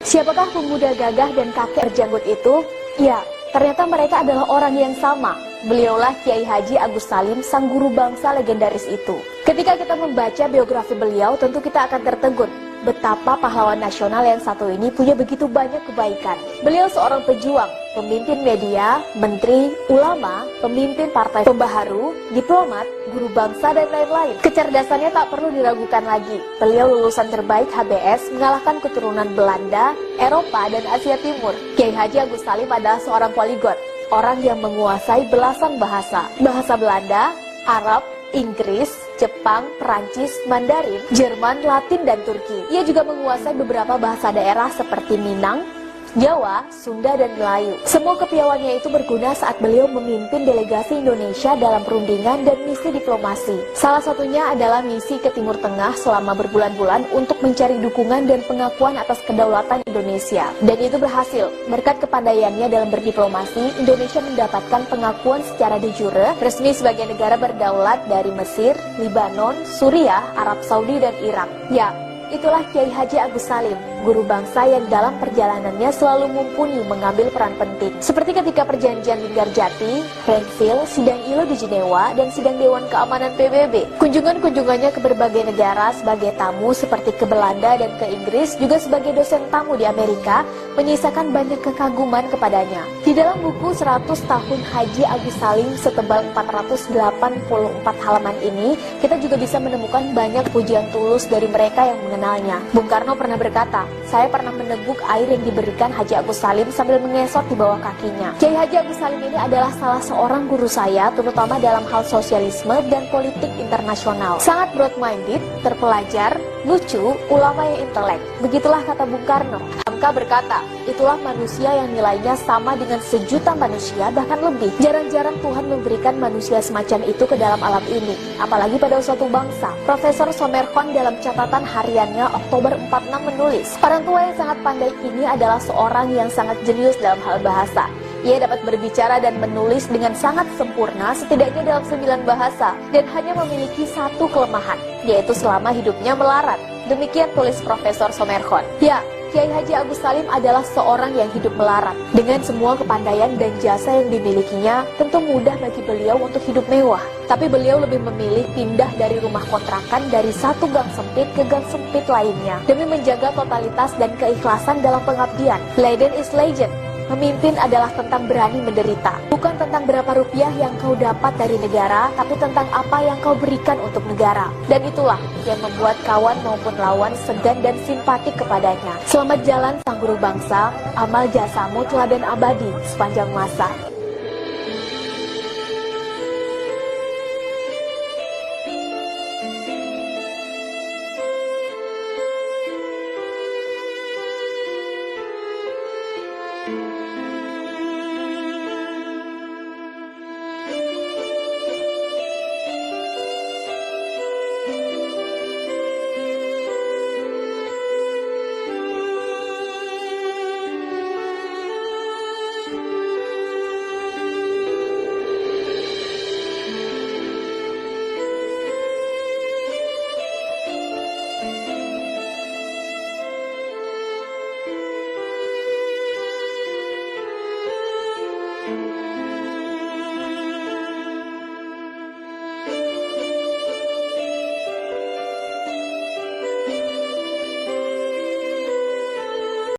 Siapakah pemuda gagah dan kakek berjanggut itu? Ya, ternyata mereka adalah orang yang sama. Beliaulah Kiai Haji Agus Salim, sang guru bangsa legendaris itu. Ketika kita membaca biografi beliau, tentu kita akan tertegun betapa pahlawan nasional yang satu ini punya begitu banyak kebaikan. Beliau seorang pejuang, pemimpin media, menteri, ulama, pemimpin partai pembaharu, diplomat, guru bangsa, dan lain-lain. Kecerdasannya tak perlu diragukan lagi. Beliau lulusan terbaik HBS, mengalahkan keturunan Belanda, Eropa, dan Asia Timur. Kiai Haji Agus Salim adalah seorang poligot, orang yang menguasai belasan bahasa. Bahasa Belanda, Arab, Inggris, Jepang, Perancis, Mandarin, Jerman, Latin, dan Turki. Ia juga menguasai beberapa bahasa daerah seperti Minang, Jawa, Sunda, dan Melayu. Semua kepiawannya itu berguna saat beliau memimpin delegasi Indonesia dalam perundingan dan misi diplomasi. Salah satunya adalah misi ke Timur Tengah selama berbulan-bulan untuk mencari dukungan dan pengakuan atas kedaulatan Indonesia. Dan itu berhasil. Berkat kepandaiannya dalam berdiplomasi, Indonesia mendapatkan pengakuan secara de jure resmi sebagai negara berdaulat dari Mesir, Libanon, Suriah, Arab Saudi, dan Irak. Ya, itulah Kiai Haji Agus Salim, guru bangsa yang dalam perjalanannya selalu mumpuni mengambil peran penting. Seperti ketika perjanjian Linggarjati, Renville, sidang ILO di Jenewa, dan sidang Dewan Keamanan PBB. Kunjungan-kunjungannya ke berbagai negara sebagai tamu seperti ke Belanda dan ke Inggris, juga sebagai dosen tamu di Amerika, menyisakan banyak kekaguman kepadanya. Di dalam buku 100 tahun Haji Agus Salim setebal 484 halaman ini, kita juga bisa menemukan banyak pujian tulus dari mereka yang mengenalnya. Bung Karno pernah berkata, "Saya pernah meneguk air yang diberikan Haji Agus Salim sambil mengesot di bawah kakinya." Kiai Haji Agus Salim ini adalah salah seorang guru saya, terutama dalam hal sosialisme dan politik internasional. Sangat broad-minded, terpelajar, lucu, ulama yang intelek. Begitulah kata Bung Karno. Hamka berkata, "Itulah manusia yang nilainya sama dengan sejuta manusia, bahkan lebih. Jarang-jarang Tuhan memberikan manusia semacam itu ke dalam alam ini, apalagi pada suatu bangsa." Profesor Somerkhon dalam catatan hariannya Oktober 46 menulis, "Orang tua yang sangat pandai ini adalah seorang yang sangat jenius dalam hal bahasa. Ia dapat berbicara dan menulis dengan sangat sempurna, setidaknya dalam 9 bahasa, dan hanya memiliki satu kelemahan, yaitu selama hidupnya melarat." Demikian tulis Profesor Somerkhon. Ya, Kiai Haji Agus Salim adalah seorang yang hidup melarat. Dengan semua kepandaian dan jasa yang dimilikinya, tentu mudah bagi beliau untuk hidup mewah. Tapi beliau lebih memilih pindah dari rumah kontrakan dari satu gang sempit ke gang sempit lainnya, demi menjaga totalitas dan keikhlasan dalam pengabdian. Leiden is legend. Memimpin adalah tentang berani menderita. Bukan tentang berapa rupiah yang kau dapat dari negara, tapi tentang apa yang kau berikan untuk negara. Dan itulah yang membuat kawan maupun lawan segan dan simpatik kepadanya. Selamat jalan sang guru bangsa, amal jasamu teladan abadi sepanjang masa.